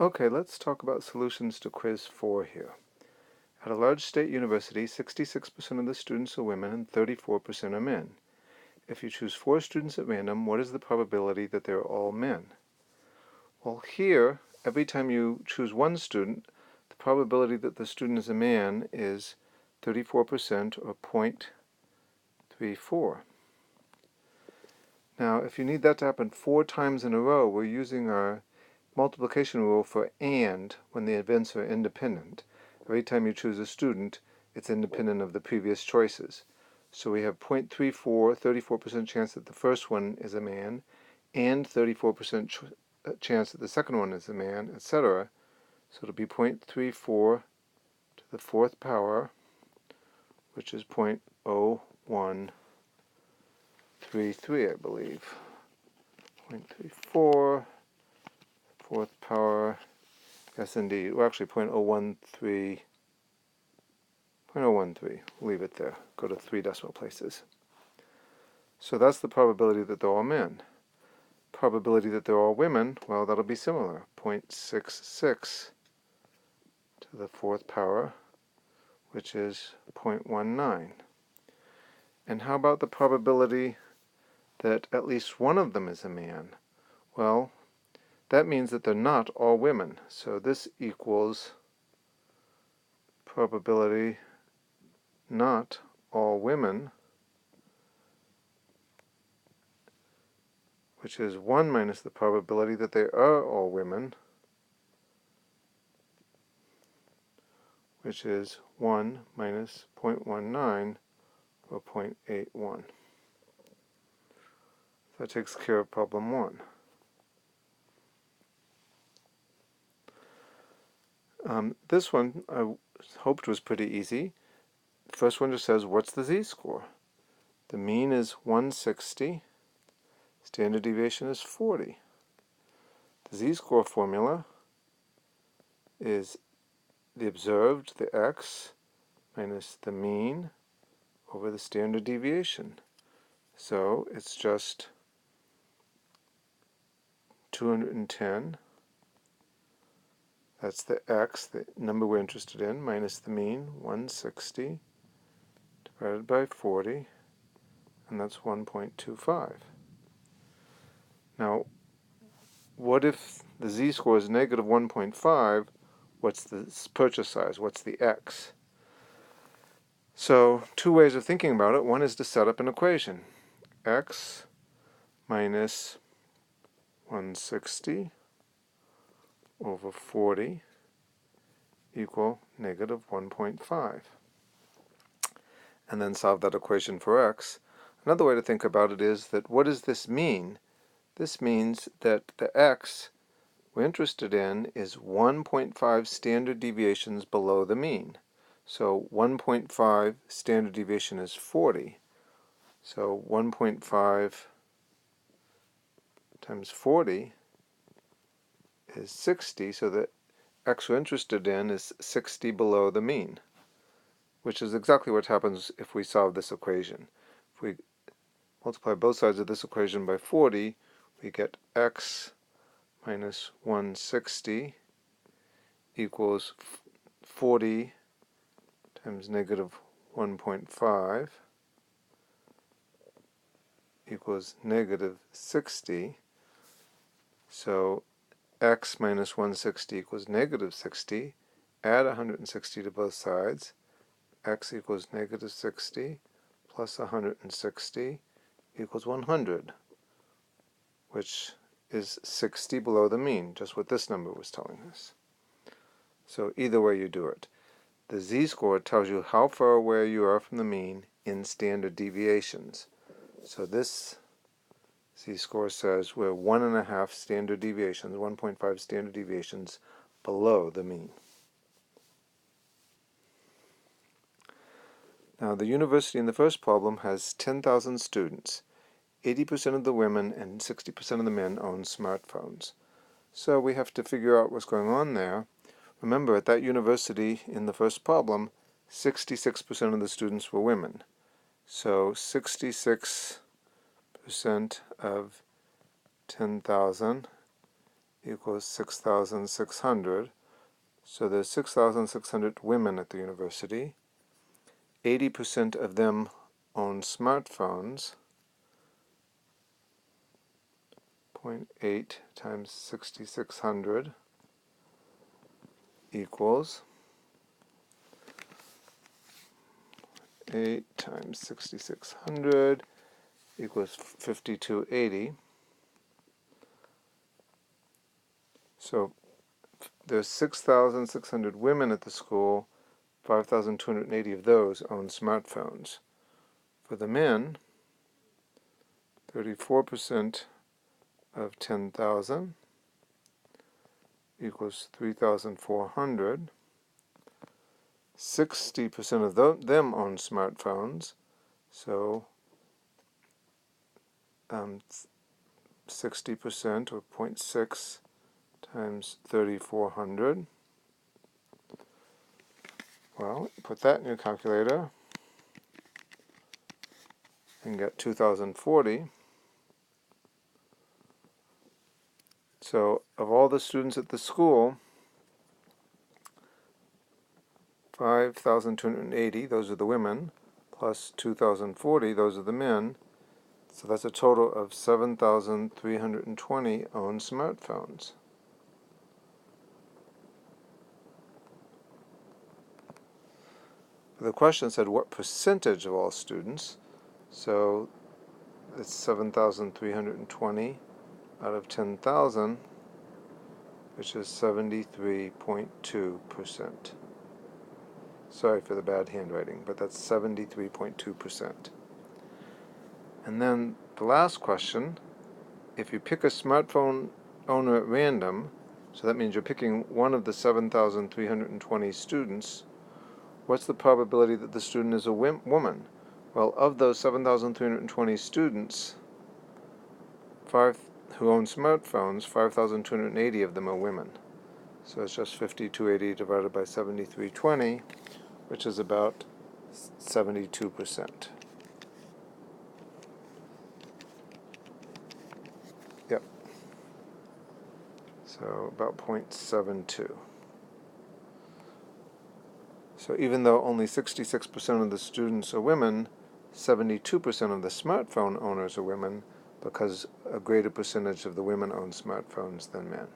Okay, let's talk about solutions to quiz 4 here. At a large state university, 66% of the students are women and 34% are men. If you choose 4 students at random, what is the probability that they're all men? Well, here, every time you choose one student, the probability that the student is a man is 34% or 0.34. Now, if you need that to happen 4 times in a row, we're using our multiplication rule for AND when the events are independent. Every time you choose a student, it's independent of the previous choices. So we have 0.34, 34% chance that the first one is a man, and 34% chance that the second one is a man, etc. So it'll be 0.34 to the 4th power, which is 0.0133, I believe. 0.34, 4th power, yes indeed, well actually 0.013, we'll leave it there, go to 3 decimal places. So that's the probability that they're all men. Probability that they're all women, well that'll be similar, 0.66 to the 4th power, which is 0.19. And how about the probability that at least one of them is a man? Well, that means that they're not all women. So this equals probability not all women, which is 1 minus the probability that they are all women, which is 1 minus 0.19 or 0.81. That takes care of problem 1. This one I hoped was pretty easy. The first one just says, what's the z-score? The mean is 160. Standard deviation is 40. The z-score formula is the observed, the x, minus the mean over the standard deviation. So it's just 210. That's the x, the number we're interested in, minus the mean, 160, divided by 40, and that's 1.25. Now, what if the z-score is negative 1.5? What's the purchase size? What's the x? So, 2 ways of thinking about it. One is to set up an equation. X minus 160 over 40 equal negative 1.5. And then solve that equation for x. Another way to think about it is that what does this mean? This means that the x we're interested in is 1.5 standard deviations below the mean. So 1.5 standard deviation is 40. So 1.5 times 40 is 60, so the x we're interested in is 60 below the mean, which is exactly what happens if we solve this equation. If we multiply both sides of this equation by 40, we get x minus 160 equals 40 times negative 1.5 equals negative 60. So x minus 160 equals negative 60. Add 160 to both sides. X equals negative 60 plus 160 equals 100, which is 60 below the mean, just what this number was telling us. So either way you do it. The z-score tells you how far away you are from the mean in standard deviations. So this z-score says we're 1.5 standard deviations, 1.5 standard deviations below the mean. Now the university in the first problem has 10,000 students. 80% of the women and 60% of the men own smartphones. So we have to figure out what's going on there. Remember, at that university in the first problem, 66% of the students were women. So 66% of 10,000 equals 6,600. So there's 6,600 women at the university. 80% of them own smartphones. 0.8 times 6,600 equals 8 times 6,600 equals 5,280. So there's 6,600 women at the school. 5,280 of those own smartphones. For the men, 34% of 10,000 equals 3,400. 60% of them own smartphones, so 60% or 0.6 times 3,400. Well, put that in your calculator and get 2,040. So of all the students at the school, 5,280, those are the women, plus 2,040, those are the men. So that's a total of 7,320 own smartphones. The question said what percentage of all students, so it's 7,320 out of 10,000, which is 73.2%. Sorry for the bad handwriting, but that's 73.2%. And then the last question, if you pick a smartphone owner at random, so that means you're picking one of the 7,320 students, what's the probability that the student is a woman? Well, of those 7,320 students, who own smartphones, 5,280 of them are women. So it's just 5,280 divided by 7,320, which is about 72%. Yep. So about 0.72. So even though only 66% of the students are women, 72% of the smartphone owners are women, because a greater percentage of the women own smartphones than men.